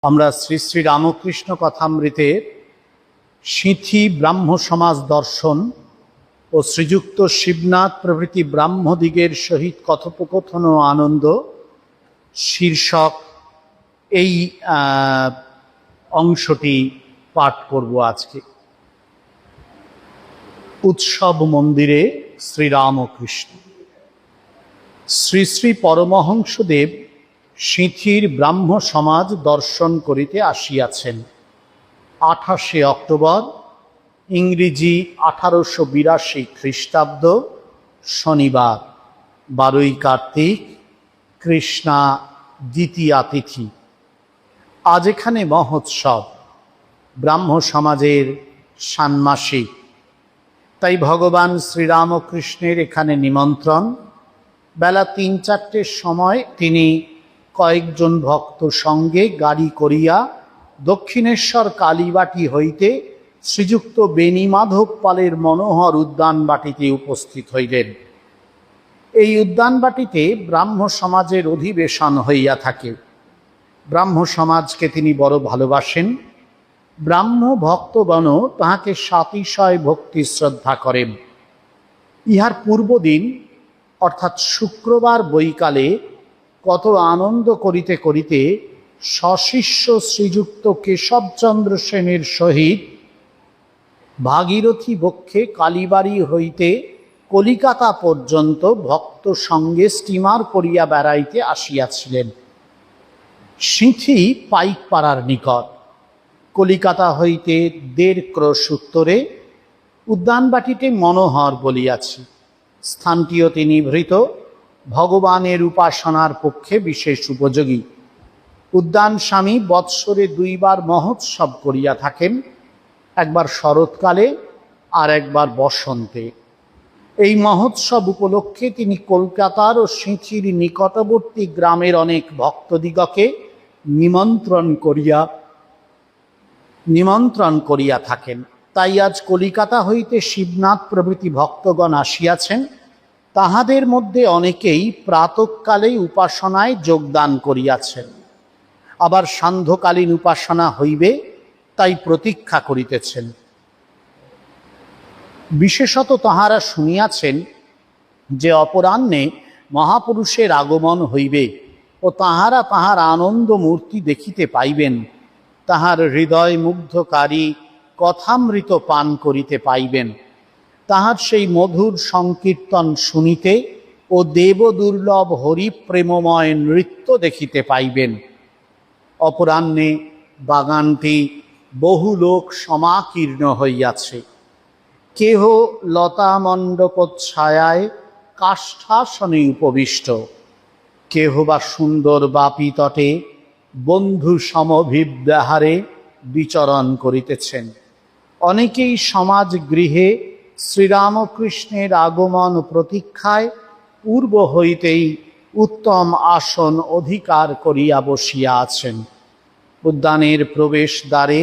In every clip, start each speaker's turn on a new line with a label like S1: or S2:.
S1: আমরা শ্রী শ্রী রামকৃষ্ণ কথামৃতে সিঁথি ব্রাহ্ম সমাজ দর্শন ও শ্রীযুক্ত শিবনাথ প্রভৃতি ব্রাহ্মদিগের সহিত কথোপকথন ও আনন্দ শীর্ষক এই অংশটি পাঠ করব আজকে। উৎসব মন্দিরে শ্রীরামকৃষ্ণ। শ্রী শ্রী পরমহংসদেব সিঁথির ব্রাহ্ম সমাজ দর্শন করিতে আসিয়াছেন। 28শে অক্টোবর ইংরেজি 1882 খ্রিস্টাব্দ শনিবার, 12ই কার্তিক, কৃষ্ণা দ্বিতীয়া তিথি। আজ এখানে মহোৎসব, ব্রাহ্ম সমাজের ষান্মাসিক। তাই ভগবান শ্রীরামকৃষ্ণের এখানে নিমন্ত্রণ। বেলা 3-4টের সময় তিনি কয়েকজন ভক্ত সঙ্গে গাড়ি করিয়া দক্ষিণেশ্বর কালীবাটি হইতে শ্রীযুক্ত বেণীমাধব পালের মনোহর উদ্যানবাটিতে উপস্থিত হইলেন। এই উদ্যানবাটিতে ব্রাহ্ম সমাজের অধিবেশন হইয়া থাকে। ব্রাহ্ম সমাজকে তিনি বড় ভালোবাসেন। ব্রাহ্ম ভক্তগণ তাহাকে সাতিশয় ভক্তি শ্রদ্ধা করেন। ইহার পূর্বদিন অর্থাৎ শুক্রবার বৈকালে কত আনন্দ করিতে করিতে সশিষ্য শ্রীযুক্ত কেশবচন্দ্র সেনের সহিত ভাগীরথী বক্ষে কালীবাড়ি হইতে কলিকাতা পর্যন্ত ভক্ত সঙ্গে স্টিমার করিয়া বেড়াইতে আসিয়াছিলেন। সিঁথি পাইকপাড়ার নিকট। কলিকাতা হইতে 1.5 ক্রোশ উত্তরে উদ্যানবাটিতে মনোহর বলিয়াছি। স্থানটিও তিনি ভৃত, ভগবানের উপাসনার পক্ষে বিশেষ উপযোগী। উদ্যান স্বামী বৎসরে 2 বার মহোৎসব করিয়া থাকেন, একবার শরৎকালে আর একবার বসন্তে। এই মহোৎসব উপলক্ষে তিনি কলকাতার ও সিঁথির নিকটবর্তী গ্রামের অনেক ভক্তদিগকে নিমন্ত্রণ করিয়া থাকেন। তাই আজ কলিকাতা হইতে শিবনাথ প্রভৃতি ভক্তগণ আসিয়াছেন। তাহাদের মধ্যে অনেকেই প্রাতঃকালেই উপাসনায় যোগদান করিয়াছেন, আবার সান্ধ্যকালীন উপাসনা হইবে তাই প্রতীক্ষা করিতেছেন। বিশেষত তাহারা শুনিয়াছেন যে অপরাহ্নে মহাপুরুষের আগমন হইবে ও তাহারা তাহার আনন্দ মূর্তি দেখিতে পাইবেন, তাহার হৃদয় মুগ্ধকারী কথামৃত পান করিতে পাইবেন, তাহার সেই মধুর সংকীর্তন শুনিতে ও দেবদুর্লভ হরিপ্রেমময় নৃত্য দেখিতে পাইবেন। অপরাহ্নে বাগানটি বহু লোক সমাকীর্ণ হইয়াছে। কেহ লতামণ্ডপচ্ছায়ায় কাষ্ঠাসনে উপবিষ্ট, কেহ বা সুন্দর বাপি তটে বন্ধু সমভিব্যাহারে বিচরণ করিতেছেন। অনেকেই সমাজ গৃহে শ্রীরামকৃষ্ণের আগমন প্রতীক্ষায় পূর্ব হইতেই উত্তম আসন অধিকার করিয়া বসিয়া আছেন। উদ্যানের প্রবেশ দ্বারে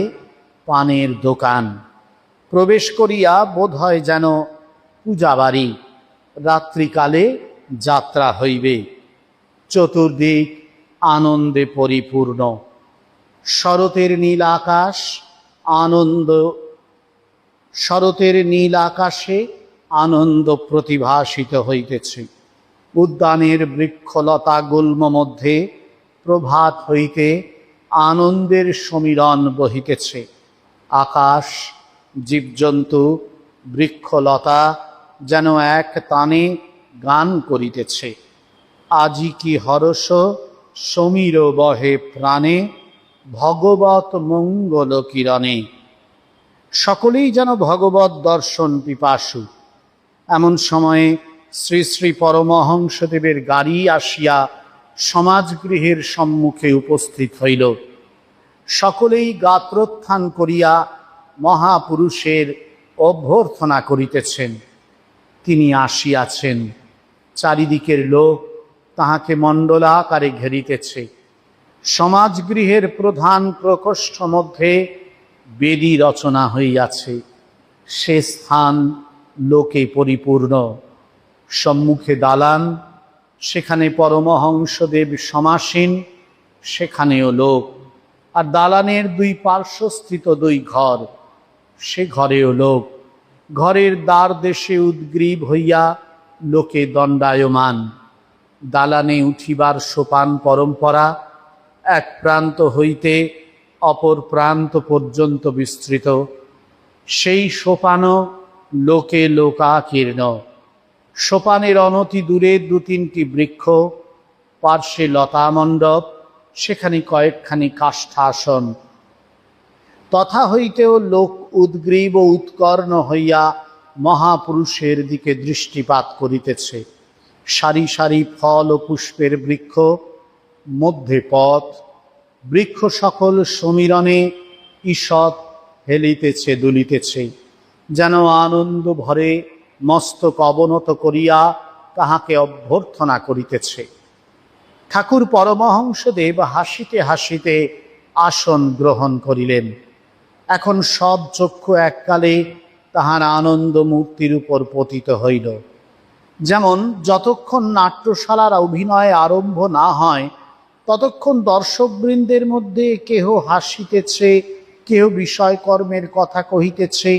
S1: পানের দোকান। প্রবেশ করিয়া বোধ হয় যেন পূজাবাড়ি। রাত্রিকালে যাত্রা হইবে। চতুর্দিক আনন্দে পরিপূর্ণ। শরতের নীল আকাশে আনন্দ প্রতিভাসিত হইতেছে। উদ্যানের বৃক্ষলতা গুল্ম মধ্যে প্রভাত হইতে আনন্দের সমীরণ বহিতেছে। আকাশ, জীবজন্তু, বৃক্ষলতা যেন এক তানে গান করিতেছে। আজি কি হরষ সমীর বহে প্রাণে, ভগবত মঙ্গল কিরণে। সকলেই যেন ভগবত দর্শন পিপাসু। এমন সময়ে শ্রী শ্রী পরমহংসদেবের গাড়ি আসিয়া সমাজগৃহের সম্মুখে উপস্থিত হইল। সকলেই গাত্রোত্থান করিয়া মহাপুরুষের অভ্যর্থনা করিতেছেন। তিনি আসিয়াছেন। চারিদিকের লোক তাহাকে মণ্ডলাকারে ঘেরিতেছে। সমাজগৃহের প্রধান প্রকোষ্ঠ মধ্যে বেদী রচনা হইয়াছে। সে স্থান লোকে পরিপূর্ণ। সম্মুখে দালান, সেখানে পরমহংসদেব সমাসীন, সেখানেও লোক। আর দালানের দুই পার্শ্বস্থিত দুই ঘর, সে ঘরেও লোক। ঘরের দ্বার দেশে উদ্গ্রীব হইয়া লোকে দণ্ডায়মান। দালানে উঠিবার সোপান পরম্পরা এক প্রান্ত হইতে অপর প্রান্ত পর্যন্ত বিস্তৃত। সেই সোপানও লোকে লোকাকীর্ণ। সোপানের অনতি দূরে দু তিনটি বৃক্ষ, পার্শ্বে লতামণ্ডপ, সেখানে কয়েকখানি কাষ্ঠাসন। তথা হইতেও লোক উদ্গ্রীব ও উৎকর্ণ হইয়া মহাপুরুষের দিকে দৃষ্টিপাত করিতেছে। সারি সারি ফল ও পুষ্পের বৃক্ষ, মধ্যে পথ, বৃক্ষ সকল সমীরণে ঈষৎ হেলিতেছে দুলিতেছে, যেন আনন্দ ভরে মস্তক অবনত করিয়া তাহাকে অভ্যর্থনা করিতেছে। ঠাকুর পরমহংসদেব হাসিতে হাসিতে আসন গ্রহণ করিলেন। এখন সব চক্ষু এককালে তাহার আনন্দ মূর্তির উপর পতিত হইল। যেমন যতক্ষণ নাট্যশালার অভিনয় আরম্ভ না হয় ততক্ষণ দর্শকবৃন্দের মধ্যে কেহ হাসিতেছে, কেহ বিষয়কর্মের কথা কহিতেছে,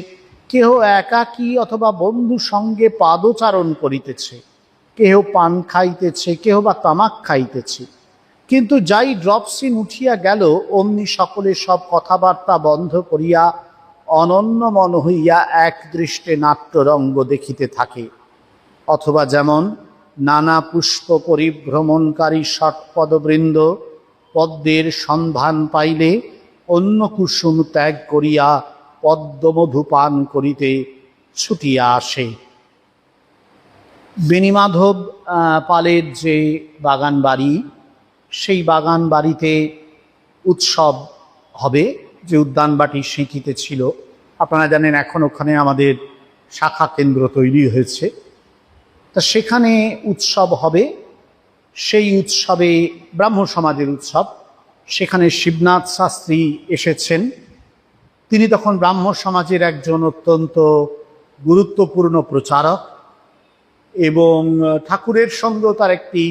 S1: কেহ একাকী অথবা বন্ধু সঙ্গে পাদচারণ করিতেছে, কেহ পান খাইতেছে, কেহ বা তামাক খাইতেছে। কিন্তু যাই ড্রপসিন উঠিয়া গেল অমনি সকলে সব কথাবার্তা বন্ধ করিয়া অনন্য মন হইয়া এক দৃষ্টে নাট্যরঙ্গ দেখিতে থাকে। অথবা যেমন নানা পুষ্প পরিভ্রমণকারী ষটপদবৃন্দ পদ্মের সন্ধান পাইলে অন্য কুসুম ত্যাগ করিয়া পদ্মমধু পান করিতে ছুটিয়া আসে। বেণীমাধব পালের যে বাগান বাড়ি, সেই বাগান বাড়িতে উৎসব হবে, যে উদ্যানবাটি সিঁথিতে ছিল। আপনারা জানেন এখন ওখানে আমাদের শাখা কেন্দ্র তৈরি হয়েছে, তা সেখানে উৎসব হবে। সেই উৎসবে ব্রাহ্ম সমাজের উৎসব, সেখানে শিবনাথ শাস্ত্রী এসেছেন। তিনি তখন ব্রাহ্ম সমাজের একজন অত্যন্ত গুরুত্বপূর্ণ প্রচারক, এবং ঠাকুরের সঙ্গে তার একটি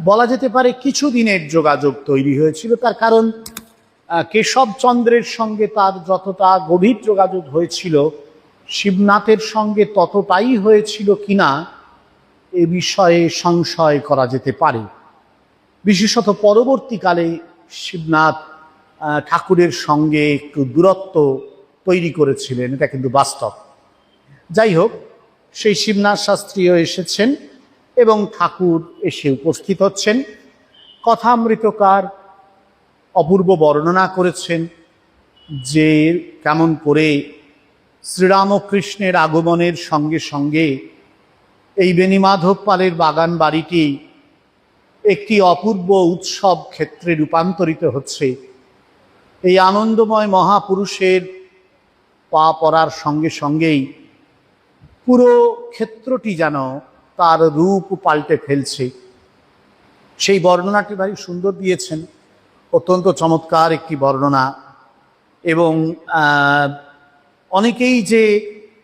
S1: বলা যেতে পারে কিছুদিনের যোগাযোগ তৈরি হয়েছিল। তার কারণ কেশবচন্দ্রের সঙ্গে তার যতটা গভীর যোগাযোগ হয়েছিল, শিবনাথের সঙ্গে ততটাই হয়েছিল কিনা এ বিষয়ে সংশয় করা যেতে পারে। বিশেষত পরবর্তীকালে শিবনাথ ঠাকুরের সঙ্গে একটু দূরত্ব তৈরি করেছিলেন, এটা কিন্তু বাস্তব। যাই হোক, সেই শিবনাথ শাস্ত্রীও এসেছেন এবং ঠাকুর এসে উপস্থিত হচ্ছেন। কথামৃতকার অপূর্ব বর্ণনা করেছেন যে কেমন করে শ্রীরামকৃষ্ণের আগমনের সঙ্গে সঙ্গে এই বেণীমাধব পালের বাগান বাড়িটি একটি অপূর্ব উৎসব ক্ষেত্রে রূপান্তরিত হচ্ছে। এই আনন্দময় মহাপুরুষের পা পড়ার সঙ্গে সঙ্গেই পুরো ক্ষেত্রটি যেন তার রূপ পাল্টে ফেলছে। সেই বর্ণনাটি ভারী সুন্দর দিয়েছেন, অত্যন্ত চমৎকার একটি বর্ণনা। এবং অনেকেই যে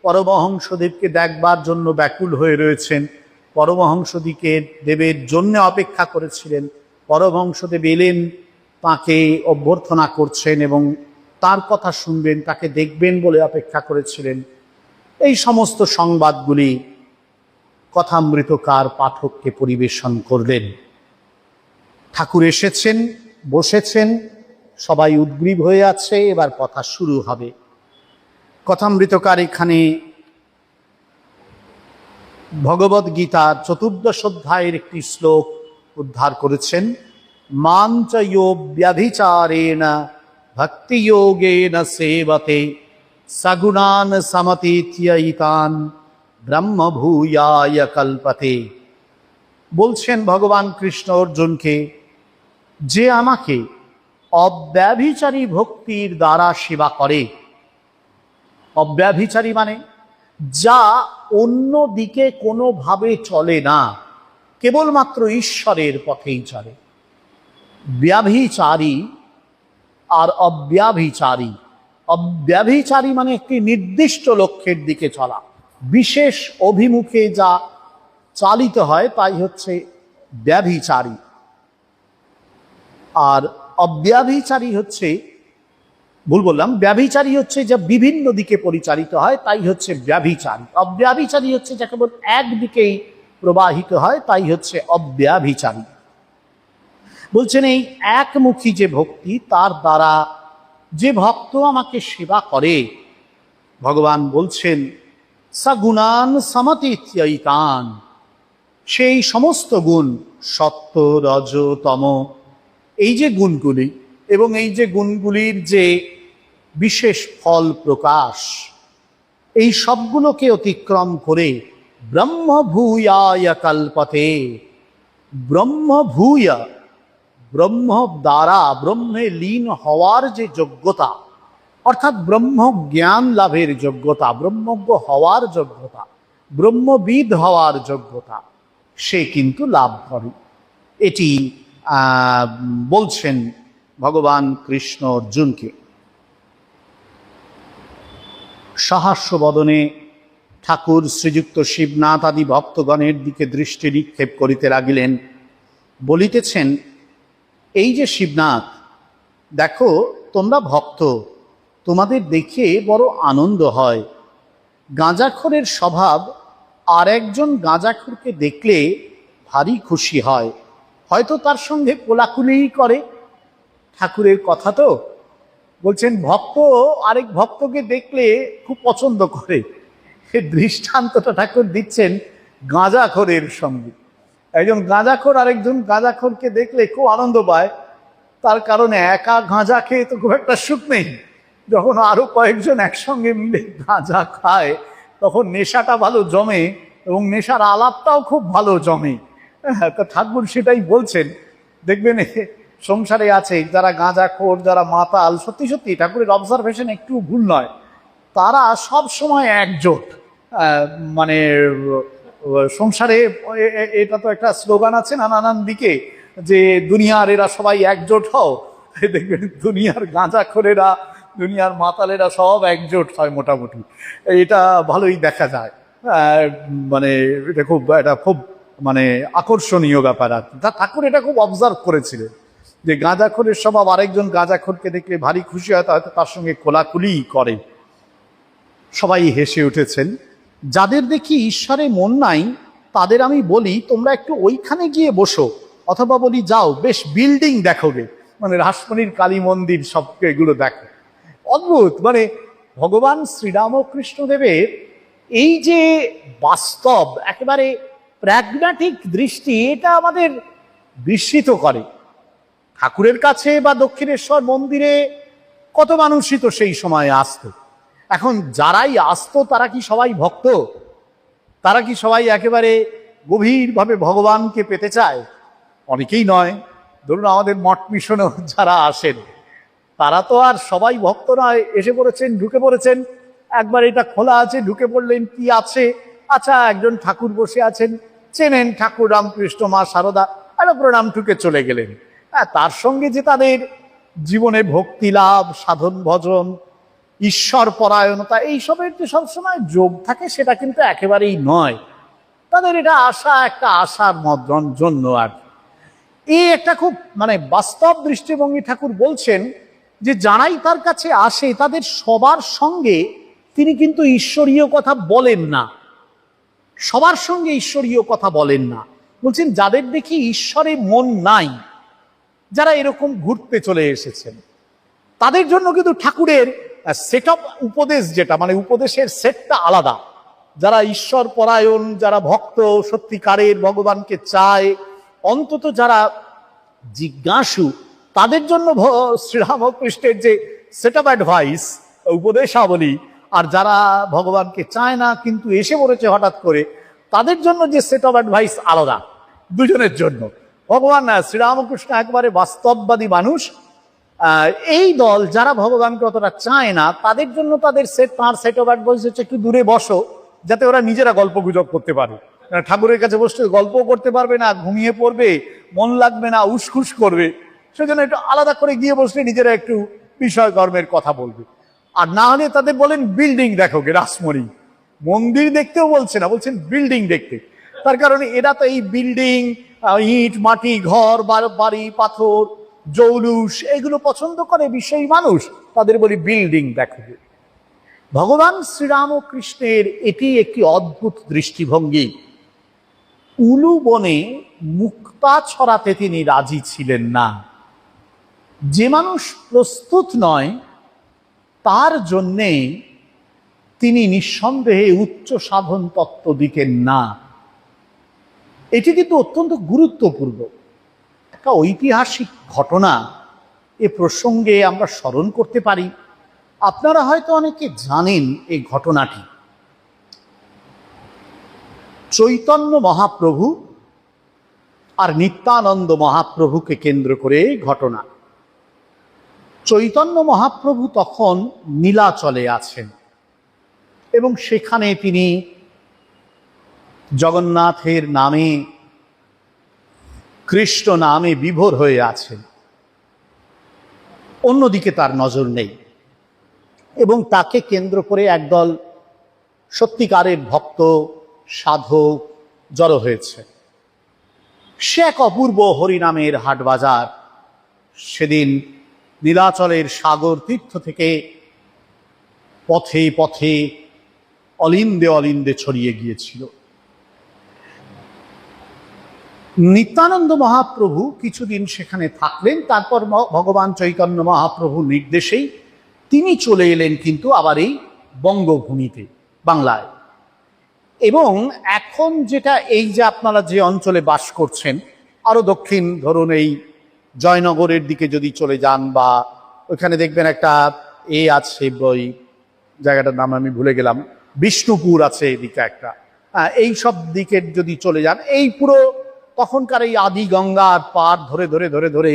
S1: পরমহংসদেবকে দেখবার জন্য ব্যাকুল হয়ে রয়েছেন, পরমহংসদিকে দেবের জন্য অপেক্ষা করেছিলেন, পরমহংসদেব এলেন, তাকে অভ্যর্থনা করছেন এবং তার কথা শুনবেন, তাকে দেখবেন বলে অপেক্ষা করেছিলেন, এই সমস্ত সংবাদগুলি কথামৃতকার পাঠককে পরিবেশন করলেন। ঠাকুর এসেছেন, বসেছেন, সবাই উদ্গ্রীব হয়ে আছে, এবার কথা শুরু হবে। কথামৃতকার এখানে ভগবদ্ গীতার চতুর্দশ অধ্যায়ের একটি শ্লোক উদ্ধার করেছেন। মাঞ্চ ইয়ো ব্যভিচারেণ ভক্তিযোগেন সেবতে সগুণান সমতীত্যয়িতান ব্রহ্মভূয়ায় কল্পতে। বলছেন ভগবান কৃষ্ণ অর্জুনকে, যে আমাকে অব্যভিচারী ভক্তির দ্বারা সেবা করে, অব্যভিচারী মানে যা অন্য দিকে কোনোভাবে চলে না, কেবলমাত্র ঈশ্বরের পথেই চলে। ব্যভিচারী আর অব্যভিচারী, অব্যভিচারী মানে একটি নির্দিষ্ট লক্ষ্যের দিকে চলা, বিশেষ অভিমুখে যা চালিত হয় তাই হচ্ছে ব্যভিচারী। আর অব্যভিচারী হচ্ছে, ভুল বললাম, ব্যভিচারী হচ্ছে যা বিভিন্ন দিকে পরিচালিত হয়, তাই হচ্ছে ব্যভিচারী। অব্যভিচারী হচ্ছে যা কেবল একদিকেই প্রবাহিত হয়, তাই হচ্ছে অব্যভিচারী। বলছেন এই একমুখী যে ভক্তি, তার দ্বারা যে ভক্ত আমাকে সেবা করে, ভগবান বলছেন সগুণান সমতীত্যৈতান, সেই সমস্ত গুণ, সত্য রজ তম, এই যে গুণগুলি এবং এই যে গুণগুলির যে বিশেষ ফল প্রকাশ, এই সবগুলোকে অতিক্রম করে ব্রহ্মভূয়ায় কল্পতে, ব্রহ্মভূয়া, ব্রহ্ম দ্বারা ব্রহ্মে লীন হওয়ার যে যোগ্যতা, অর্থাৎ ব্রহ্ম জ্ঞান লাভের যোগ্যতা, ব্রহ্মজ্ঞ হওয়ার যোগ্যতা, ব্রহ্মবিদ হওয়ার যোগ্যতা, সে কিন্তু লাভ করে। এটি বলছেন ভগবান কৃষ্ণ অর্জুনকে। সহাস্য বদনে ঠাকুর শ্রীযুক্ত শিবনাথ আদি ভক্তগণের দিকে দৃষ্টি নিক্ষেপ করিতে লাগিলেন, বলিতেছেন, এই যে শিবনাথ, দেখো তোমরা ভক্ত, তোমাদের দেখে বড় আনন্দ হয়। গাঁজাখোরের স্বভাব আর একজন গাঁজাখোরকে দেখলে ভারী খুশি হয়, হয়তো তার সঙ্গে কোলাকুলিই করে। ঠাকুরের কথা তো, বলছেন ভক্ত আরেক ভক্তকে দেখলে খুব পছন্দ করে। দৃষ্টান্তটা ঠাকুর দিচ্ছেন গাঁজাখোরের সঙ্গে। একজন গাঁজাখোর আরেকজন গাঁজাখোরকে দেখলে খুব আনন্দ পায়, তার কারণে একা গাঁজা খেয়ে তো খুব একটা সুখ নেই। যখন আরো কয়েকজন একসঙ্গে মিলে গাঁজা খায়, তখন নেশাটা ভালো জমে এবং নেশার আলাপটাও খুব ভালো জমে। তো ঠাকুর সেটাই বলছেন। দেখবেন সংসারে আছে যারা গাঁজাখোর, যারা মাতাল, সত্যি সত্যি ঠাকুরের অবজারভেশন একটু ভুল নয়, তারা সব সময় একজোট। মানে সংসারে এটা তো একটা স্লোগান আছে নানান দিকে, যে দুনিয়ার এরা সবাই একজোট হও। দেখবেন দুনিয়ার গাঁজাখোরেরা, দুনিয়ার মাতালেরা সব একজোট হয় মোটামুটি। এটা ভালোই দেখা যায়। মানে এটা খুব মানে আকর্ষণীয় ব্যাপার আর কি। ঠাকুর এটা খুব অবজার্ভ করেছিলেন যে গাঁজাখোরের স্বভাব আরেকজন গাঁজাখোরকে দেখলে ভারী খুশি হয়, হয়তো তার সঙ্গে কোলাকুলি করে। সবাই হেসে উঠেছেন। যাদের দেখি ঈশ্বরে মন নাই, তাদের আমি বলি তোমরা একটু ওইখানে গিয়ে বসো, অথবা বলি যাও বেশ বিল্ডিং দেখোগে, মানে রাসমণির কালী মন্দির, সব এগুলো দেখো। অদ্ভুত, মানে ভগবান শ্রীরামকৃষ্ণদেবের এই যে বাস্তব একেবারে প্র্যাগম্যাটিক দৃষ্টি, এটা আমাদের বিস্মিত করে। ঠাকুরের কাছে বা দক্ষিণেশ্বর মন্দিরে কত মানুষই তো সেই সময়ে আসতো। এখন যারাই আসতো তারা কি সবাই ভক্ত? তারা কি সবাই একেবারে গভীরভাবে ভগবানকে পেতে চায়? অনেকেই নয়। ধরুন আমাদের মঠ মিশনেও যারা আসেন, তারা তো আর সবাই ভক্ত নয়। এসে পড়েছেন, ঢুকে পড়েছেন, একবার এটা খোলা আছে, ঢুকে পড়লেন, কি আছে, আচ্ছা একজন ঠাকুর বসে আছেন, চেনেন ঠাকুর রামকৃষ্ণ, মা শারদা, আরো প্রণাম ঠুকে চলে গেলেন। তার সঙ্গে যে তাদের জীবনে ভক্তি লাভ, সাধন ভজন, ঈশ্বর পরায়ণতা, এইসবের যে সবসময় যোগ থাকে, সেটা কিন্তু একেবারেই নয়। তাদের এটা আশা, একটা আশার জন্য। আর এই একটা খুব মানে বাস্তব দৃষ্টিভঙ্গি। ঠাকুর বলছেন যে যারাই তার কাছে আসে, তাদের সবার সঙ্গে তিনি কিন্তু ঈশ্বরীয় কথা বলেন না, সবার সঙ্গে ঈশ্বরীয় কথা বলেন না। বলছেন যাদের দেখি ঈশ্বরে মন নাই, যারা এরকম ঘুরতে চলে এসেছেন, তাদের জন্য কিন্তু ঠাকুরের সেট অফ উপদেশ, যেটা মানে উপদেশের সেটটা আলাদা। যারা ঈশ্বর পরায়ণ, যারা ভক্ত, সত্যিকারের ভগবানকে চায়, অন্তত যারা জিজ্ঞাসু, তাদের জন্য শ্রীরামকৃষ্ণের যে সেট অফ অ্যাডভাইস, উপদেশাবলী, আর যারা ভগবানকে চায় না কিন্তু এসে পড়েছে হঠাৎ করে, তাদের জন্য যে সেট অফ অ্যাডভাইস আলাদা। দুজনের জন্য ভগবান শ্রীরামকৃষ্ণ একবারে বাস্তববাদী মানুষ। এই দল যারা ভগবানকে অতটা চায় না, তাদের জন্য তার সেট অফ অ্যাডভাইস হচ্ছে একটু দূরে বসো, যাতে ওরা নিজেরা গল্প গুজব করতে পারে। ঠাকুরের কাছে বসতে গল্প করতে পারবে না, ঘুমিয়ে পড়বে, মন লাগবে না, উসখুস করবে। সেজন্য একটু আলাদা করে গিয়ে বসলে নিজেরা একটু বিষয় কর্মের কথা বলবে। আর না হলে তাদের বলেন বিল্ডিং দেখো গে, রাসমণি মন্দির দেখতেও বলছে না, বলছেন বিল্ডিং দেখতে। তার কারণে এরা তো এই বিল্ডিং, ইট মাটি, ঘর বাড়ি, পাথর, জৌলুস এগুলো পছন্দ করে বিষয়ী মানুষ, তাদের বলি বিল্ডিং দেখো। ভগবান শ্রীরামকৃষ্ণের এটি একটি অদ্ভুত দৃষ্টিভঙ্গি। উলু বনে মুক্তা ছড়াতে তিনি রাজি ছিলেন না। যে মানুষ প্রস্তুত নয় তার জন্যে তিনি নিঃসন্দেহে উচ্চ সাধন তত্ত্ব দিকেন না। এটি কিন্তু অত্যন্ত গুরুত্বপূর্ণ একটা ঐতিহাসিক ঘটনা এ প্রসঙ্গে আমরা স্মরণ করতে পারি। আপনারা হয়তো অনেকে জানেন এই ঘটনাটি। চৈতন্য মহাপ্রভু আর নিত্যানন্দ মহাপ্রভুকে কেন্দ্র করে এই ঘটনা। চৈতন্য মহাপ্রভু তখন নীলাচলে আছেন এবং সেখানে তিনি জগন্নাথের নামে, কৃষ্ণ নামে বিভোর হয়ে আছেন। অন্যদিকে তার নজর নেই এবং তাকে কেন্দ্র করে একদল সত্যিকারের ভক্ত সাধক জড়ো হয়েছে। সে এক অপূর্ব হরিনামের হাটবাজার সেদিন নীলাচলের সাগর তীর্থ থেকে পথে পথে অলিন্দে অলিন্দে ছড়িয়ে গিয়েছিল। নিত্যানন্দ মহাপ্রভু কিছুদিন সেখানে থাকলেন, তারপর ভগবান চৈতন্য মহাপ্রভুর নির্দেশেই তিনি চলে এলেন কিন্তু আবার এই বঙ্গভূমিতে, বাংলায়। এবং এখন যেটা এই যে আপনারা যে অঞ্চলে বাস করছেন, আরো দক্ষিণ ধরুন এই জয়নগরের দিকে যদি চলে যান, বা ওইখানে দেখবেন একটা আছে, ওই জায়গাটার নাম আমি ভুলে গেলাম, বিষ্ণুপুর আছে এদিকে একটা, এই সব দিকের যদি চলে যান, এই পুরো তখনকার এই আদি গঙ্গার পার ধরে ধরে ধরে ধরে,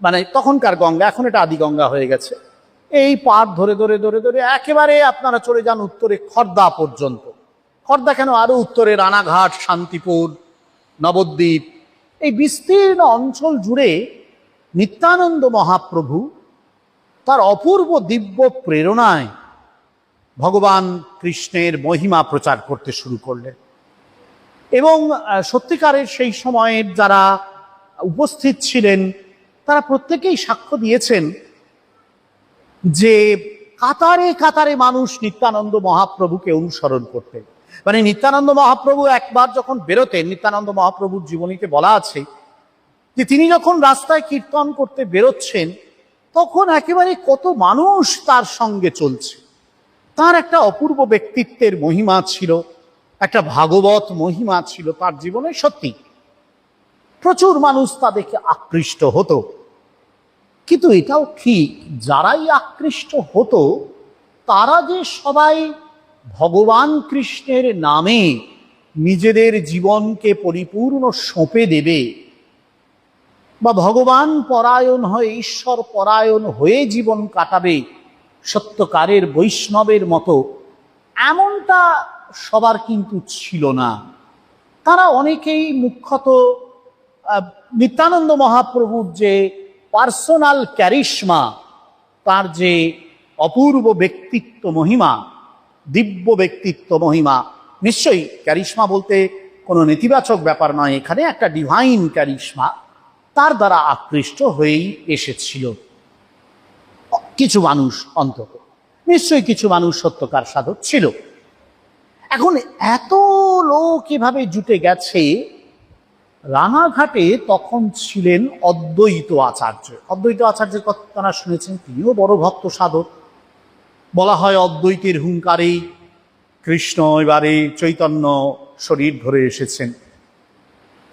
S1: মানে তখনকার গঙ্গা, এখন এটা আদি গঙ্গা হয়ে গেছে, এই পার ধরে ধরে ধরে ধরে একেবারে আপনারা চলে যান উত্তরে খর্দা পর্যন্ত। খর্দা কেন, আরো উত্তরে রানাঘাট, শান্তিপুর, নবদ্বীপ, এই বিস্তীর্ণ অঞ্চল জুড়ে নিত্যানন্দ মহাপ্রভু তার অপূর্ব দিব্য প্রেরণায় ভগবান কৃষ্ণের মহিমা প্রচার করতে শুরু করলেন। এবং সত্যিকারের সেই সময়ের যারা উপস্থিত ছিলেন তারা প্রত্যেকেই সাক্ষ্য দিয়েছেন যে কাতারে কাতারে মানুষ নিত্যানন্দ মহাপ্রভুকে অনুসরণ করতেন। মানে নিত্যানন্দ মহাপ্রভু একবার যখন বেরোতেন, নিত্যানন্দ মহাপ্রভুর জীবনীতে বলা আছে যে তিনি যখন রাস্তায় কীর্তন করতে বেরোচ্ছেন তখন একেবারে কত মানুষ তার সঙ্গে চলছে। তার একটা অপূর্ব ব্যক্তিত্বের মহিমা ছিল, একটা ভাগবত মহিমা ছিল তার জীবনে। সত্যি প্রচুর মানুষ তা দেখে আকৃষ্ট হতো। কিন্তু এটাও ঠিক, যারাই আকৃষ্ট হতো তারা যে সবাই ভগবান কৃষ্ণের নামে নিজেদের জীবনকে পরিপূর্ণ সঁপে দেবে বা ভগবান পরায়ণ হয়ে, ঈশ্বর পরায়ণ হয়ে জীবন কাটাবে সত্যকারের বৈষ্ণবের মতো, এমনটা সবার কিন্তু ছিল না। তারা অনেকেই মুখ্যত নিত্যানন্দ মহাপ্রভুর যে পার্সোনাল ক্যারিশমা, তার যে অপূর্ব ব্যক্তিত্ব মহিমা, দিব্য ব্যক্তিত্ব মহিমা, নিশ্চয়ই ক্যারিশমা বলতে কোনো নেতিবাচক ব্যাপার নয়, এখানে একটা ডিভাইন ক্যারিশমা, তার দ্বারা আকৃষ্ট হয়েই এসেছিল কিছু মানুষ। অন্তত নিশ্চয়ই কিছু মানুষ সত্যকার সাধক ছিল। এখন এত লোক এভাবে জুটে গেছে। রানাঘাটে তখন ছিলেন অদ্বৈত আচার্য। অদ্বৈত আচার্যের কথা তারা শুনেছেন, তিনিও বড় ভক্ত সাধক। বলা হয় অদ্বৈতের হুঙ্কারে কৃষ্ণ এবারে চৈতন্য শরীর ধরে এসেছেন।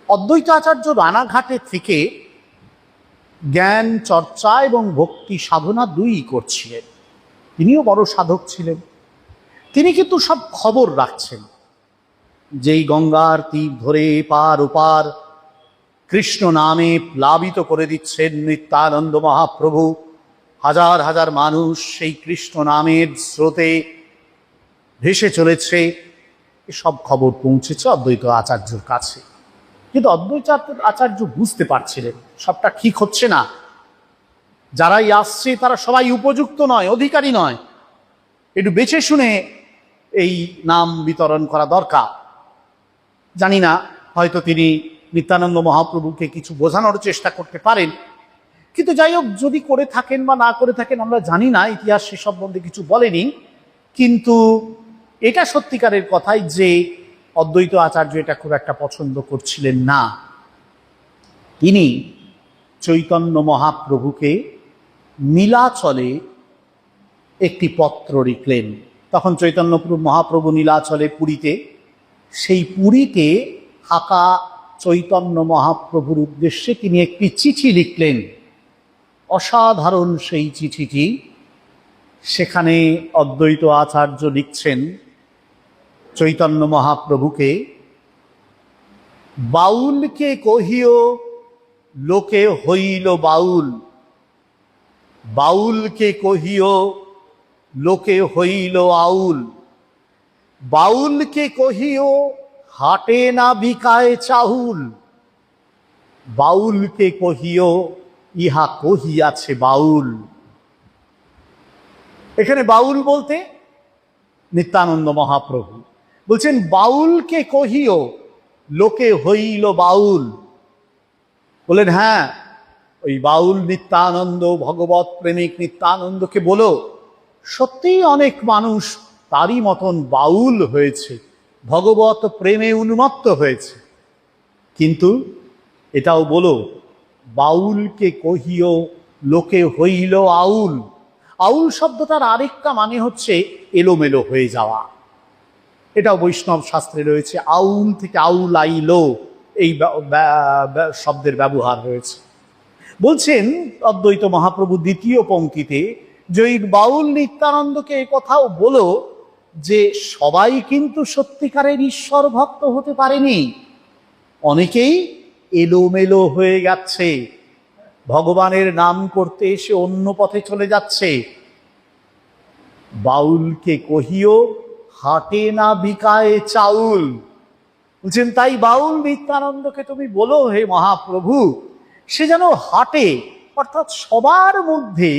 S1: অদ্বৈত আচার্য রানাঘাটে থেকে জ্ঞান চর্চা এবং ভক্তি সাধনা দুই করছিলেন। তিনিও বড় সাধক ছিলেন। তিনি কিন্তু সব খবর রাখছেন, যেই গঙ্গার তীর ধরে পার ওপার কৃষ্ণ নামে প্লাবিত করে দিচ্ছেন নিত্যানন্দ মহাপ্রভু, হাজার হাজার মানুষ সেই কৃষ্ণ নামের স্রোতে ভেসে চলেছে, এসব খবর পৌঁছেছে অদ্বৈত আচার্যর কাছে। কিন্তু অদ্বৈত আচার্য বুঝতে পারছিলেন সবটা ঠিক হচ্ছে না, যারাই আসছে তারা সবাই উপযুক্ত নয়, অধিকারী নয়, একটু বেছে শুনে এই নাম বিতরণ করা দরকার। জানি না, হয়তো তিনি নিত্যানন্দ মহাপ্রভুকে কিছু বোঝানোর চেষ্টা করতে পারেন, কিন্তু যাই হোক, যদি করে থাকেন বা না করে থাকেন আমরা জানি না, ইতিহাস সে সম্বন্ধে কিছু বলেনি। কিন্তু এটা সত্যিকারের কথাই যে অদ্বৈত আচার্য এটা খুব একটা পছন্দ করছিলেন না। তিনি চৈতন্য মহাপ্রভুকে নীলাচলে একটি পত্র লিখলেন। তখন চৈতন্য মহাপ্রভু নীলাচলে পুরীতে, সেই পুরীতে থাকা চৈতন্য মহাপ্রভুর উদ্দেশ্যে তিনি একটি চিঠি লিখলেন। অসাধারণ সেই চিঠিটি। সেখানে অদ্বৈত আচার্য লিখছেন চৈতন্য মহাপ্রভুকে, বাউলকে কহিও লোকে হইল বাউল, বাউলকে কহিও লোকে হইল আউল, বাউলকে কহিও হাটে না বিকায় চাহুল, বাউলকে কহিও ইহা কহিয়াছে বাউল। এখানে বাউল বলতে নিত্যানন্দ মহাপ্রভু বলছেন, বাউলকে কহিও লোকে হইল বাউল। বলেন হ্যাঁ, ওই বাউল নিত্যানন্দ, ভগবত প্রেমিক নিত্যানন্দকে বলো, সত্যিই অনেক মানুষ তারই মতন বাউল হয়েছে, ভগবত প্রেমে উন্মত্ত হয়েছে। কিন্তু এটাও বলো, বাউলকে কহিও লোকে হইল আউল। আউল শব্দটার আরেকটা মানে হচ্ছে এলোমেলো হয়ে যাওয়া। এটাও বৈষ্ণব শাস্ত্রে রয়েছে, আউল থেকে আউল আইলো এই শব্দের ব্যবহার রয়েছে। বলছেন অদ্বৈত মহাপ্রভু দ্বিতীয় পংক্তিতে যে ওই বাউল নিত্যানন্দকে এই কথাও বলো যে সবাই কিন্তু সত্যিকারের ঈশ্বর ভক্ত হতে পারেনি, অনেকেই এলোমেলো হয়ে যাচ্ছে, ভগবানের নাম করতে এসে অন্য পথে চলে যাচ্ছে। বাউলকে কহিও হাটে না বিকায় চাউল। বলছেন তাই বাউল নিত্যানন্দকে তুমি বলো হে মহাপ্রভু, সে যেন হাটে, অর্থাৎ সবার মধ্যে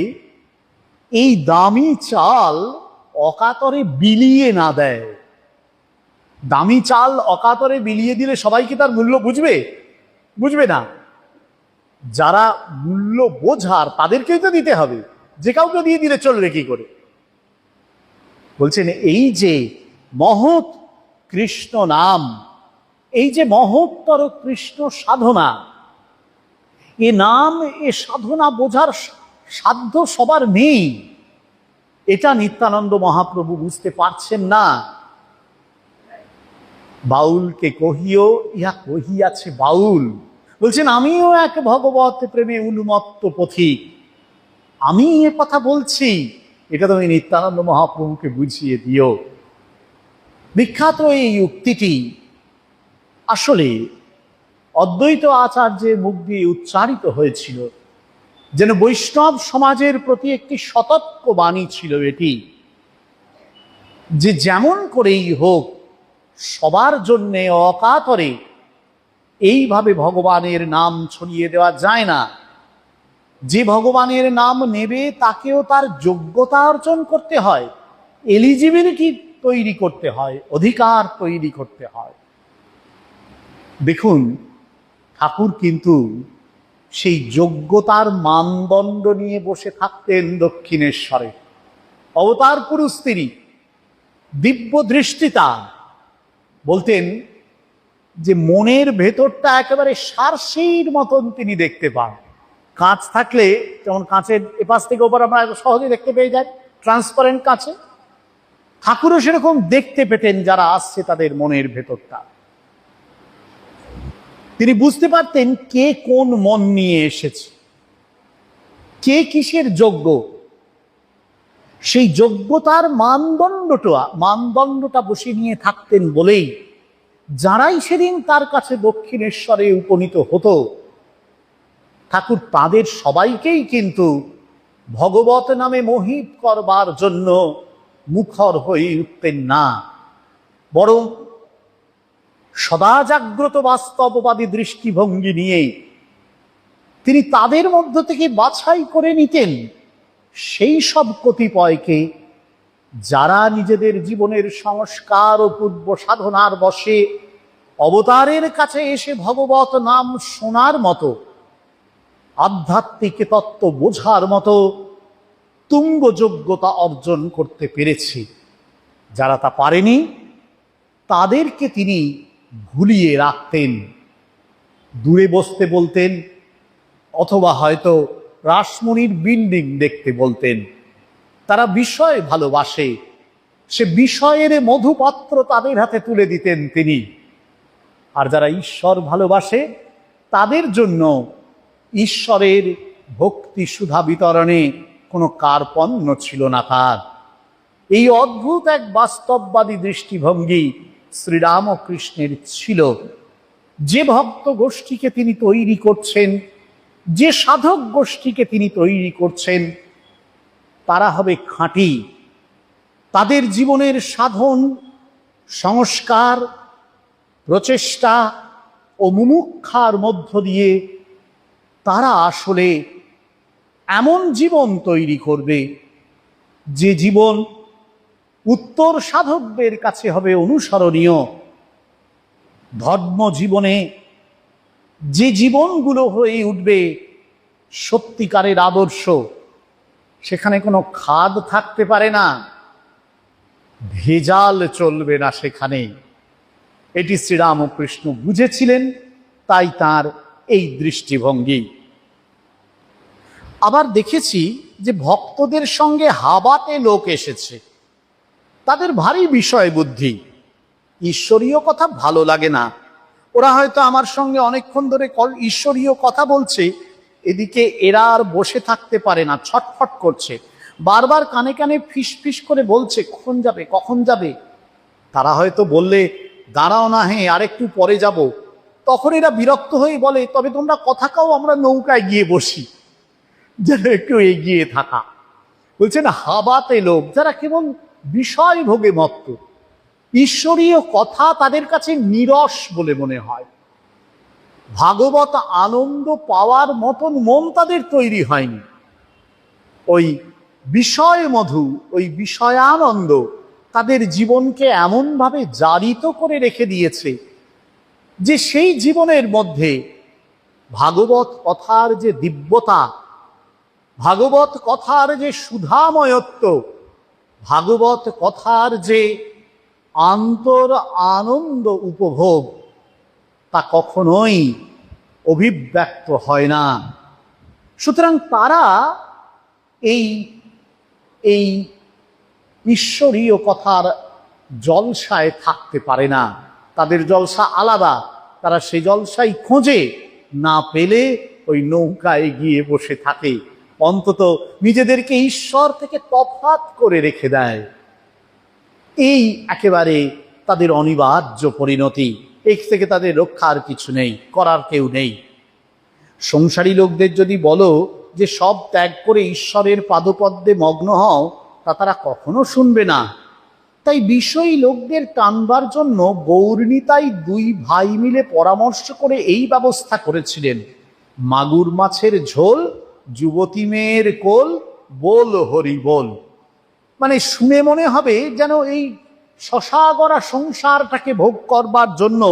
S1: এই দামি চাল অকাতরে বিলিয়ে না দেয়। দামি চাল অকাতরে বিলিয়ে দিলে সবাই কি তার মূল্য বুঝবে? বুঝবে না। যারা মূল্য বোঝার তাদেরকেই তো দিতে হবে, যে কাউকে দিয়ে দিলে চলবে কি করে? বলছেন এই যে মহৎ কৃষ্ণ নাম, এই যে মহত্তর কৃষ্ণ সাধনা, এ নাম এ সাধনা বোঝার সাধ্য সবার নেই। এটা নিত্যানন্দ মহাপ্রভু বুঝতে পারছেন না। বাউলকে কহিও ইহা কহিয়াছে বাউল। বলছেন আমিও এক ভগবত প্রেমে উন্মত্ত পথিক, আমি এ কথা বলছি, এটা তুমি নিত্যানন্দ মহাপ্রভুকে বুঝিয়ে দিও। বিখ্যাত এই উক্তিটি আসলে অদ্বৈত আচার্যের মুখ দিয়ে উচ্চারিত হয়েছিল, যেন বৈষ্ণব সমাজের প্রতি একটি সতর্ক বাণী ছিল এটি, যে যেমন করেই হোক সবার জন্যে অকাতরে এইভাবে ভগবানের নাম ছড়িয়ে দেওয়া যায় না। যে ভগবানের নাম নেবে তাকেও তার যোগ্যতা অর্জন করতে হয়, এলিজিবিলিটি তৈরি করতে হয়, অধিকার তৈরি করতে হয়। দেখুন ঠাকুর কিন্তু সেই যোগ্যতার মানদণ্ড নিয়ে বসে থাকতেন দক্ষিণেশ্বরে। অবতার পুরুষ তিনি, দিব্য দৃষ্টিতা। বলতেন যে মনের ভেতরটা একেবারে সারসির মতন তিনি দেখতে পান। কাঁচ থাকলে যেমন কাঁচের এপাশ থেকে ওপর আমরা সহজে দেখতে পেয়ে যাই, ট্রান্সপারেন্ট কাঁচে, ঠাকুরও সেরকম দেখতে পেতেন যারা আসছে তাদের মনের ভেতরটা। তিনি বুঝতে পারতেন কে কোন মন নিয়ে এসেছে, কে কিসের যোগ্য। সেই যোগ্যতার মানদণ্ডটা বসে নিয়ে থাকতেন বলেই যারাই সেদিন তার কাছে দক্ষিণেশ্বরে উপনীত হতো, ঠাকুর তাদের সবাইকেই কিন্তু ভগবত নামে মোহিত করবার জন্য মুখর হয়ে উঠতেন না, বরং সদা জাগ্রত বাস্তববাদী দৃষ্টিভঙ্গি নিয়ে তিনি তাদের মধ্য থেকে বাছাই করে নিতেন সেই সব কতিপয়কে, যারা নিজেদের জীবনের সংস্কার ও পূর্ব সাধনার বশে অবতারের কাছে এসে ভগবত নাম শোনার মতো আধ্যাত্মিক তত্ত্ব বোঝার মতো তুঙ্গ যোগ্যতা অর্জন করতে পেরেছে। যারা তা পারেনি তাদেরকে তিনি ভুলিয়ে রাখতেন, দূরে বসতে বলতেন, অথবা হয়তো রাসমণির বিল্ডিং দেখতে বলতেন। তারা বিষয় ভালোবাসে, সে বিষয়ের মধুপাত্র তাদের হাতে তুলে দিতেন তিনি। আর যারা ঈশ্বর ভালোবাসে তাদের জন্য ঈশ্বরের ভক্তি সুধা বিতরণে কোনো কার্পণ্য ছিল না তার। এই অদ্ভুত এক বাস্তববাদী দৃষ্টিভঙ্গি শ্রীরামকৃষ্ণের ছিল। যে ভক্ত গোষ্ঠীকে তিনি তৈরি করছেন, যে সাধক গোষ্ঠীকে তিনি তৈরি করছেন, তারা হবে খাঁটি। তাদের জীবনের সাধন, সংস্কার, প্রচেষ্টা ও মুমুক্ষার মধ্য দিয়ে তারা আসলে এমন জীবন তৈরি করবে যে জীবন উত্তর সাধকদের কাছে হবে অনুসরণীয়। ধর্ম জীবনে যে জীবনগুলো হয়ে উঠবে সত্যিকারের আদর্শ, সেখানে কোনো খাদ থাকতে পারে না, ভেজাল চলবে না সেখানে। এটি শ্রীরামকৃষ্ণ বুঝেছিলেন, তাই তার এই দৃষ্টিভঙ্গি। আবার দেখেছি যে ভক্তদের সঙ্গে হাবাতে লোক এসেছে, তাদের ভারী বিষয় বুদ্ধি, ঈশ্বরীয় কথা ভালো লাগে না। ওরা হয়তো আমার সঙ্গে অনেকক্ষণ ধরে ঈশ্বরীয় কথা বলছে, এদিকে এরা আর বসে থাকতে পারে না, ছটফট করছে, বারবার কানে কানে ফিস ফিস করে বলছে কখন যাবে কখন যাবে। তারা হয়তো বললে দাঁড়াও না, হ্যাঁ আরেকটু পরে যাব, তখন এরা বিরক্ত হয়ে বলে তবে তোমরা কথা কাও, আমরা নৌকায় গিয়ে বসি, যেন একটু এগিয়ে থাকা। বলছেন হাবাতে লোক, যারা কেবল বিষয় ভোগে মত্ত, ঈশ্বরীয় কথা তাদের কাছে নীরস বলে মনে হয়। ভাগবত আনন্দ পাওয়ার মতন মন তাদের তৈরি হয়নি। ওই বিষয় মধু, ওই বিষয়ানন্দ তাদের জীবনকে এমনভাবে জারিত করে রেখে দিয়েছে যে সেই জীবনের মধ্যে ভাগবত কথার যে দিব্যতা, ভাগবত কথার যে সুধাময়ত্ব, ভাগবত কথার যে আন্তর আনন্দ উপভোগ, তা কখনোই অভিব্যক্ত হয় না। সুতরাং তারা এই এই ঈশ্বরীয় কথার জলসায় থাকতে পারে না। তাদের জলসা আলাদা, তারা সে জলসাই খোঁজে, না পেলে ওই নৌকায় গিয়ে বসে থাকে, অন্তত নিজেদেরকে ঈশ্বর থেকে তফাৎ করে রেখে দেয়। এই একেবারে তাদের অনিবার্য পরিণতি, এর থেকে তাদের রক্ষার কিছু নেই, করার কেউ নেই। সংসারী লোকদের যদি বলো যে সব ত্যাগ করে ঈশ্বরের পাদপদ্মে মগ্ন হও, তা তারা কখনো শুনবে না। তাই বিষয়ী লোকদের টানবার জন্য গৌরনীতাই দুই ভাই মিলে পরামর্শ করে এই ব্যবস্থা করেছিলেন, মাগুর মাছের ঝোল, যুবতী মেয়ের কোল, বল হরি বল। মানে শুনে মনে হবে যেন এই শশাগরা সংসারটাকে ভোগ করবার জন্য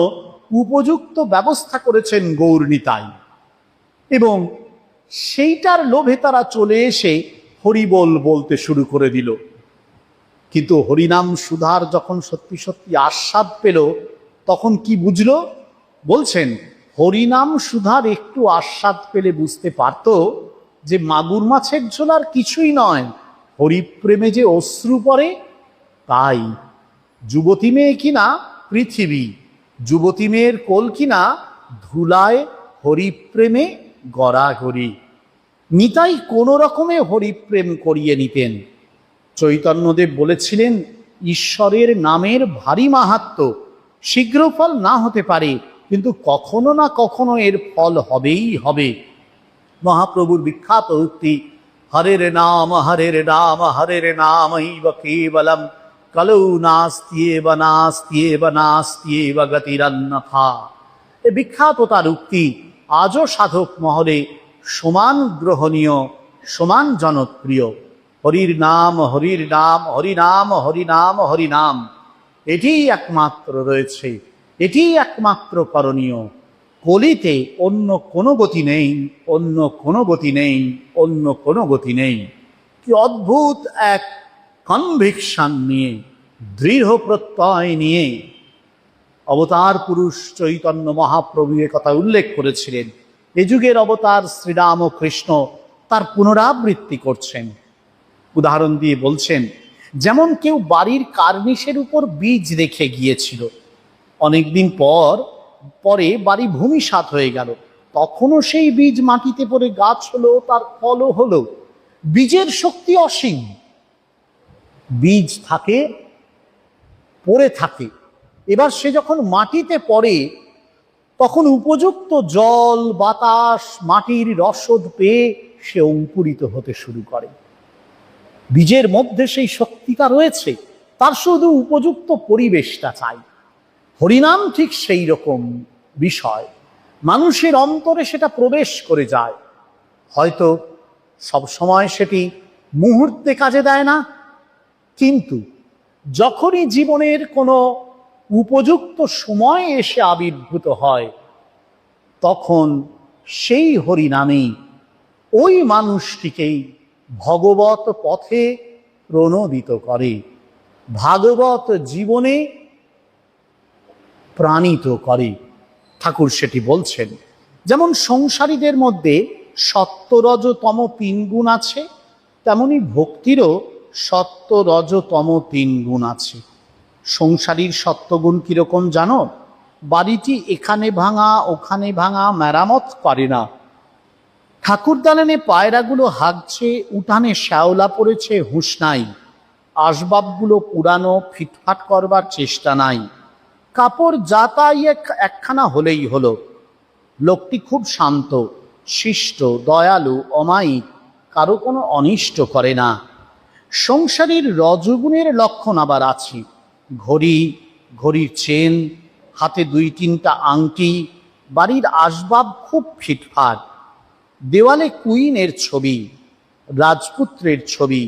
S1: উপযুক্ত ব্যবস্থা করেছেন গৌরনীতাই। এবং সেইটার লোভে তারা চলে এসে হরিবোল বলতে শুরু করে দিল। কিন্তু হরিনাম সুধার যখন সত্যি সত্যি আস্বাদ পেল, তখন কি বুঝলো? বলছেন হরিনাম সুধার একটু আস্বাদ পেলে বুঝতে পারত যে মাগুর মাছের ঝোল আর কিছুই নয়, হরিপ্রেমে যে অশ্রু পড়ে তাই। যুবতী মেয়ে কিনা পৃথিবী, যুবতী মেয়ের কোল কিনা ধুলায় হরিপ্রেমে গড়াগড়ি। নিতাই কোন রকমে হরিপ্রেম করিয়ে নিতেন। চৈতন্যদেব বলেছিলেন ঈশ্বরের নামের ভারী মাহাত্ম্য, শীঘ্র ফল না হতে পারে, কিন্তু কখনো না কখনো এর ফল হবেই হবে। মহাপ্রভুর বিখ্যাত উক্তি, হরের নাম হরের নাম হরের নামৈব কেবলম, কলৌ নাস্ত্যেব নাস্ত্যেব নাস্ত্যেব গতিরন্যথা। এ বিখ্যাত তার উক্তি আজও সাধক মহলে সমান গ্রহণীয়, সমান জনপ্রিয়। হরির নাম হরির নাম, হরিনাম হরিনাম হরিনাম, এটিই একমাত্র রয়েছে, এটিই একমাত্র করণীয়। কলিতে অন্য কোনো গতি নেই, অন্য কোনো গতি নেই, অন্য কোনো গতি নেই। কি অদ্ভুত এক কনভিকশন নিয়ে, দৃঢ় প্রত্যয় নিয়ে অবতার পুরুষ চৈতন্য মহাপ্রভু এ কথা উল্লেখ করেছিলেন। এ যুগের অবতার শ্রীরাম ও কৃষ্ণ তার পুনরাবৃত্তি করছেন। উদাহরণ দিয়ে বলছেন, যেমন কেউ বাড়ির কার্নিশের উপর বীজ রেখে গিয়েছিল, অনেকদিন পরে বাড়ি ভূমিসাৎ হয়ে গেল, তখনও সেই বীজ মাটিতে পড়ে গাছ হলো, তার ফলও হলো। বীজের শক্তি অসীম, বীজ থাকে, পড়ে থাকে, এবার সে যখন মাটিতে পড়ে তখন উপযুক্ত জল, বাতাস, মাটির রসদ পেয়ে সে অঙ্কুরিত হতে শুরু করে। বীজের মধ্যে সেই শক্তিটা রয়েছে, তার শুধু উপযুক্ত পরিবেশটা চাই। হরিনাম ঠিক সেই রকম বিষয়, মানুষের অন্তরে সেটা প্রবেশ করে যায়। হয়তো সব সময় সেটি মুহূর্তে কাজে দেয় না, কিন্তু যখনই জীবনের কোনো উপযুক্ত সময় এসে আবির্ভূত হয়, তখন সেই হরিনামই ওই মানুষটিকেই ভগবত পথে প্রণোদিত করে, ভাগবত জীবনে প্রাণিত করে। ঠাকুর সেটি বলছেন। যেমন সংসারীদের মধ্যে সত্য রজ তম 3 গুণ আছে, তেমনি ভক্তিরও সত্য রজ তম 3 গুণ আছে। সংসারীর সত্যগুণ কিরকম জানো? বাড়িটি এখানে ভাঙা ওখানে ভাঙা, মেরামত করে না। ঠাকুর দালানে পায়রাগুলো হাগছে, উঠানে শ্যাওলা পড়েছে, হুঁশ নাই। আসবাবগুলো পুরানো, ফিটফাট করবার চেষ্টা নাই। কাপড় যাতাই একখানা হলেই হলো। লোকটি খুব শান্ত, শিষ্ট, দয়ালু, অমায়িক, কারো কোনো অনিষ্ট করে না। সংসারীর রজগুণের লক্ষণ আবার আছে। ঘড়ি, ঘড়ির চেন, হাতে 2-3টা আংটি, বাড়ির আসবাব খুব ফিটফাট, দেওয়ালে কুইনের ছবি, রাজপুত্রের ছবি,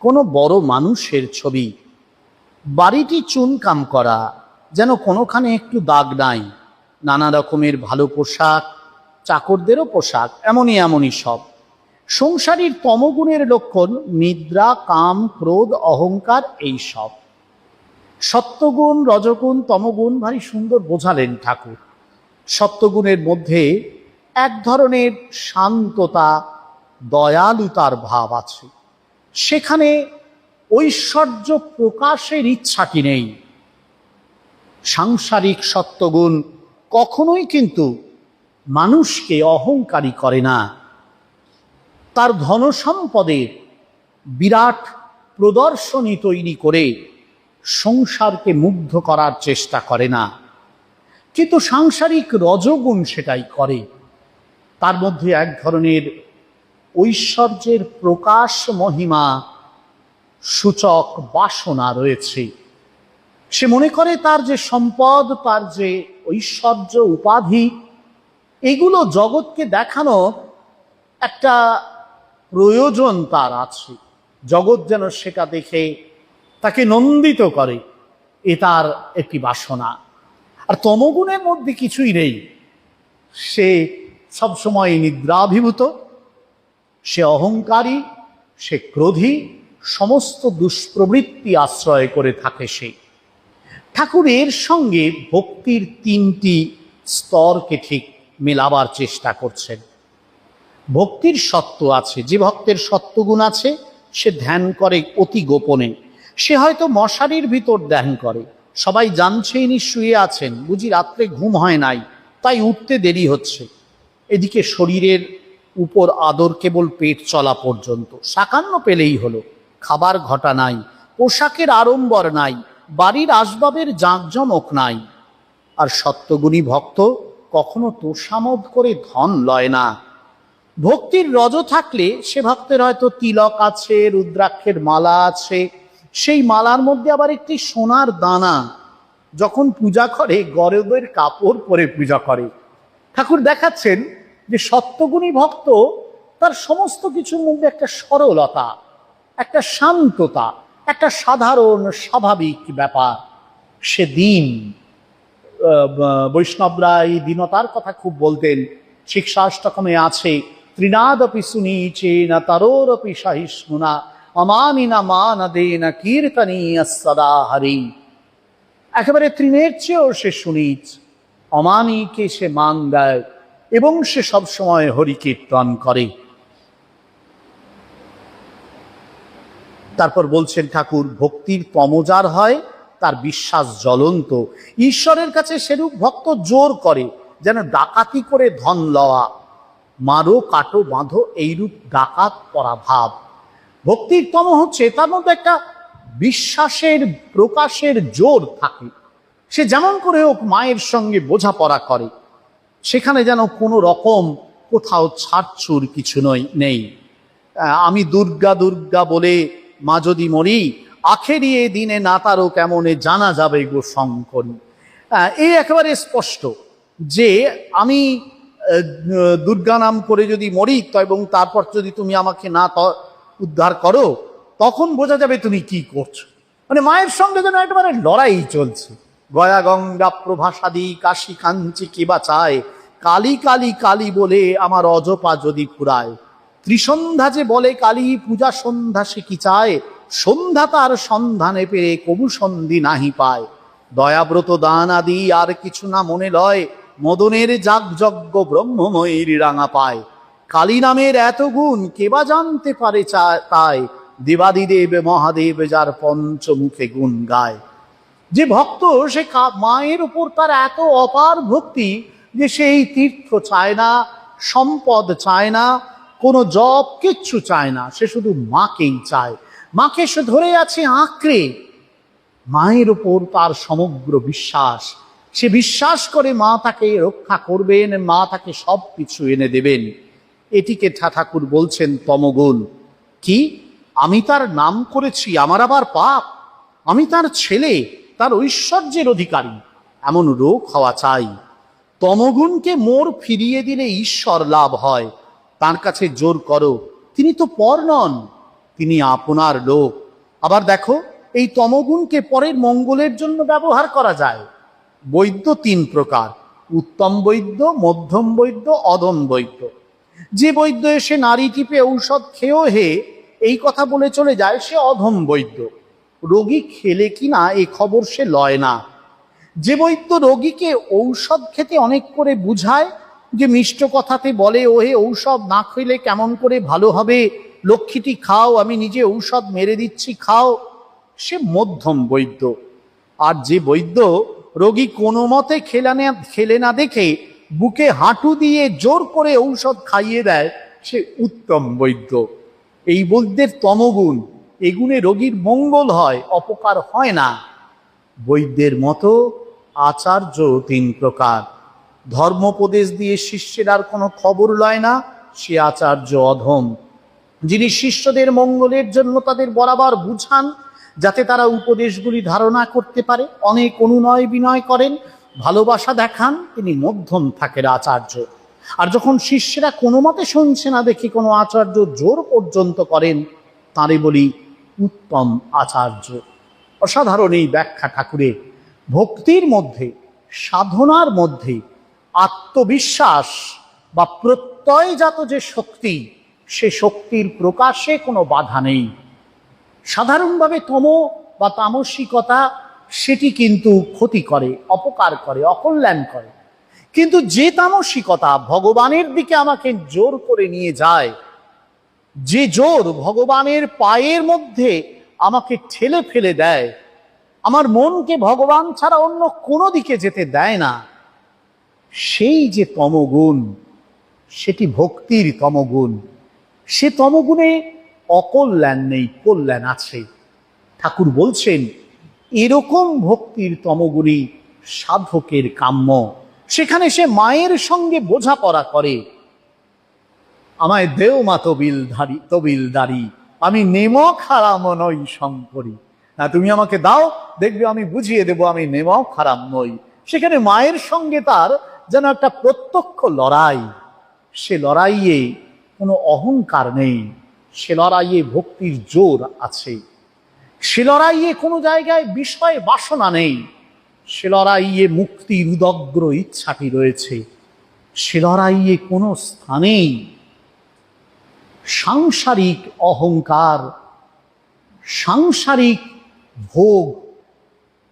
S1: কোনো বড় মানুষের ছবি। বাড়িটি চুনকাম করা, যেন কোনোখানে একটু দাগ নাই। নানা রকমের ভালো পোশাক, চাকরদেরও পোশাক, এমনই সব। সংসারীর তমগুণের লক্ষণ নিদ্রা, কাম, ক্রোধ, অহংকার, এই সব। সত্যগুণ, রজগুণ, তমগুণ ভারী সুন্দর বোঝালেন ঠাকুর। সত্যগুণের মধ্যে এক ধরনের শান্ততা, দয়ালুতার ভাব আছে। সেখানে ঐশ্বর্য প্রকাশের ইচ্ছাটি নেই। সাংসারিক সত্যগুণ কখনোই কিন্তু মানুষকে অহংকারী করে না। তার ধনসম্পদের বিরাট প্রদর্শনী তৈরি করে সংসারকে মুগ্ধ করার চেষ্টা করে না, কিন্তু সাংসারিক রজগুণ সেটাই করে। তার মধ্যে এক ধরনের ঐশ্বর্যের প্রকাশ, মহিমা সূচক বাসনা রয়েছে। সে মনে করে তার যে সম্পদ, তার যে ঐশ্বর্য, উপাধি, এগুলো জগৎকে দেখানো একটা প্রয়োজন তার আছে। জগৎ যেন সেটা দেখে তাকে নন্দিত করে, এ তার একটি বাসনা। আর তমগুণের মধ্যে কিছুই নেই। সে সবসময় নিদ্রাভিভূত, সে অহংকারী, সে ক্রোধী, সমস্ত দুষ্প্রবৃত্তি আশ্রয় করে থাকে সে। ঠাকুর এর সঙ্গে ভক্তির 3টি স্তরকে ঠিক মেলাবার চেষ্টা করছেন। ভক্তির সত্য আছে, যে ভক্তের সত্যগুণ আছে সে ধ্যান করে অতি গোপনে। সে হয়তো মশারির ভিতর ধ্যান করে, সবাই জানছে ইনি শুয়ে আছেন, বুঝি রাত্রে ঘুম হয় নাই, তাই উঠতে দেরি হচ্ছে। এদিকে শরীরের উপর আদর কেবল পেট চলা পর্যন্ত, সাকান্ন পেলেই হলো। খাবার ঘটা নাই, পোশাকের আড়ম্বর নাই, বাড়ির আসবাবের জাঁকজমক নাই। আর সত্যগুণী ভক্ত কখনো তোষামোদ করে ধন লয় না। ভক্তির রজ থাকলে সে ভক্তের হয়তো তিলক আছে, রুদ্রাক্ষের মালা আছে, সেই মালার মধ্যে আবার একটি সোনার দানা। যখন পূজা করে গরবের কাপড় পরে পূজা করে। ঠাকুর দেখাচ্ছেন যে সত্যগুণী ভক্ত তার সমস্ত কিছুর মধ্যে একটা সরলতা, একটা শান্ততা, একটা সাধারণ স্বাভাবিক ব্যাপার। সে দিন বৈষ্ণবরা এই দীনতার কথা খুব বলতেন। শিক্ষাষ্টকমে আছে, ত্রিনাদপি সুনীচে না তারোরপি সহিষ্ণুনা অমানিনা মানদেনা কীর্তনীয় সদা হরি। একেবারে তৃণের চেয়েও সে সুনীচ, অমানিকে সে মান দেয় এবং সে সবসময় হরি কীর্তন করে। তারপর বলছেন ঠাকুর, ভক্তির তমজার হয় তার বিশ্বাস জ্বলন্ত। ঈশ্বরের কাছে সেরূপ ভক্ত জোর করে, যেন ডাকাতি করে ধন লওয়া, মারো কাটো বাঁধো, এইরূপ ডাকাত করা ভাব। ভক্তির তম হচ্ছে তার মধ্যে একটা বিশ্বাসের প্রকাশের জোর থাকে। সে যেমন করে হোক মায়ের সঙ্গে বোঝাপড়া করে, সেখানে যেন কোনো রকম কোথাও ছাড়ছুর কিছু নেই। আমি দুর্গা দুর্গা বলে মা যদি মরি, আখেরি এ দিনে না তারও কেমনে জানা যাবে গো শঙ্করী। এই একেবারে স্পষ্ট যে আমি দুর্গা নাম করে যদি মরি এবং তারপর যদি তুমি আমাকে না উদ্ধার করো, তখন বোঝা যাবে তুমি কি করছো। মানে মায়ের সঙ্গে যেন একেবারে লড়াই চলছে। গয়া গঙ্গা প্রভাসাদি কাশী কাঞ্চি কি বা চায়, কালী কালী কালী বলে আমার অজপা যদি ফুরায়। ত্রিসন্ধ্যা যে বলে কালী পূজা সন্ধ্যা সে কি চায়, সন্ধ্যা তার সন্ধানে পেয়ে কবু সন্ধি নাহি পায়। দয়াব্রত দান আদি আর কিছু না মনে লয়, মদনের যাগযজ্ঞ ব্রহ্মময়ীর রাঙা পায়। কালী নামের এত গুণ কেবা জানতে পারে তাই, দেবাদিদেব মহাদেব যার পঞ্চমুখে গুণ গায়। যে ভক্ত সে মায়ের উপর তার এত অপার ভক্তি যে সেই তীর্থ চায় না, সম্পদ চায় না, কোনো জব কিচ্ছু চায় না, সে শুধু মাকেই চায়। মাকে সে ধরে আছে আঁকড়ে। মায়ের উপর তার সমগ্র বিশ্বাস। সে বিশ্বাস করে মা তাকে রক্ষা করবেন, মা তাকে সব কিছু এনে দেবেন। এটিকে ঠাকুর বলছেন তমগুণ। কি, আমি তার নাম করেছি, আমার আবার পাপ, আমি তার ছেলে, তার ঐশ্বর্যের অধিকারী, এমন রোগ হওয়া চাই। তমগুণকে মোর ফিরিয়ে দিলে ঈশ্বর লাভ হয়। তার কাছে জোর করো, তিনি তো পর নন, তিনি আপনার লোক। আবার দেখো, এই তমগুণকে পরের মঙ্গলের জন্য ব্যবহার করা যায়। বৈদ্য তিন প্রকার, উত্তম বৈদ্য, মধ্যম বৈদ্য, অধম বৈদ্য। যে বৈদ্য এসে নারী টিপে ঔষধ খেয়েও হে এই কথা বলে চলে যায়, সে অধম বৈদ্য। রোগী খেলে কিনা এ খবর সে লয় না। যে বৈদ্য রোগীকে ঔষধ খেতে অনেক করে বুঝায়, যে মিষ্ট কথাতে বলে ওহে ঔষধ না খেলে কেমন করে ভালো হবে, লক্ষ্মীটি খাও, আমি নিজে ঔষধ মেরে দিচ্ছি খাও, সে মধ্যম বৈদ্য। আর যে বৈদ্য রোগী কোনো মতে খেলে না দেখে বুকে হাঁটু দিয়ে জোর করে ঔষধ খাইয়ে দেয়, সে উত্তম বৈদ্য। এই বৈদ্যের তমগুণ, এগুণে রোগীর মঙ্গল হয়, অপকার হয় না। বৈদ্যের মতো আচার্য তিন প্রকার। ধর্মোপদেশ দিয়ে শিষ্যের আর কোনো খবর লয় না, সে আচার্য অধম। যিনি শিষ্যদের মঙ্গলের জন্য তাদের বরাবর বুঝান, যাতে তারা উপদেশগুলি ধারণা করতে পারে, অনেক অনুনয় বিনয় করেন, ভালোবাসা দেখান, তিনি মধ্যম থাকের আচার্য। আর যখন শিষ্যেরা কোনো মতে শুনছে না দেখে কোনো আচার্য জোর পর্যন্ত করেন, তাঁরে বলি উত্তম আচার্য। অসাধারণ এই ব্যাখ্যা ঠাকুরের। ভক্তির মধ্যে, সাধনার মধ্যে আত্মবিশ্বাস বা প্রত্যয়জাত যে শক্তি, সে শক্তির প্রকাশে কোনো বাধা নেই। সাধারণভাবে তম বা তামসিকতা সেটি কিন্তু ক্ষতি করে, অপকার করে, অকল্যাণ করে। কিন্তু যে তামসিকতা ভগবানের দিকে আমাকে জোর করে নিয়ে যায়, যে জোর ভগবানের পায়ের মধ্যে আমাকে ঠেলে ফেলে দেয়, আমার মনকে ভগবান ছাড়া অন্য কোনো দিকে যেতে দেয় না, সেই যে তমগুণ, সেটি ভক্তির তমগুণ। সে তমগুণে অকল্যাণ নেই, কল্যাণ আছে। ঠাকুর বলছেন এরকম ভক্তির তমগুণই সাধকের কাম্য। সেখানে সে মায়ের সঙ্গে বোঝাপড়া করে। আমায় দেও মা তবিলদারি, আমি নেমক হারাম নই শঙ্করী। না, তুমি আমাকে দাও, দেখবে আমি বুঝিয়ে দেব আমি নেমক হারাম নই। সেখানে মায়ের সঙ্গে তার যেন একটা প্রত্যক্ষ লড়াই। সে লড়াইয়ে কোনো অহংকার নেই, সে লড়াইয়ে ভক্তির জোর আছে, সে লড়াইয়ে কোনো জায়গায় বিষয় বাসনা নেই। সে লড়াইয়ে মুক্তির উদগ্র ইচ্ছাটি রয়েছে। সে লড়াইয়ে কোনো স্থানেই সাংসারিক অহংকার, সাংসারিক ভোগ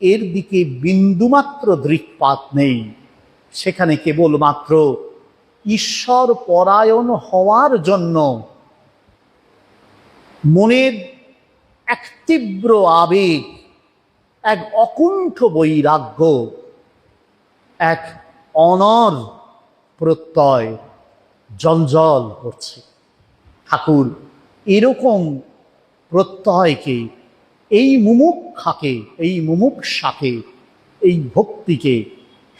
S1: এর দিকে বিন্দুমাত্র দৃকপাত নেই। সেখানে কেবলমাত্র ঈশ্বর পরায়ণ হওয়ার জন্য মনের এক তীব্র আবেগ, এক অকুণ্ঠ বৈরাগ্য, এক অনর প্রত্যয় জ্বলজ্বল করছে। ঠাকুর এরকম প্রত্যয়কে, এই মুমুক্ষাকে, এই মুমুক্ষাকে, এই ভক্তিকে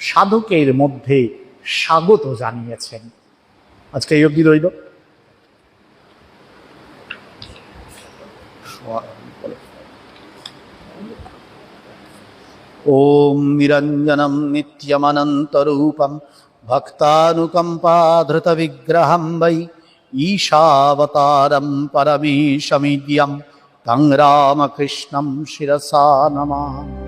S1: সাধকের মধ্যে স্বাগত জানিয়েছেন। আজকে এই অবধি রইল। ওম নিরঞ্জনম নিত্যমনন্তরূপম ভক্তানুকম্পাধৃতবিগ্রহম বৈ ঈশাবতারম পরমেশমিদ্যম তং রামকৃষ্ণম শিরসা নমামি।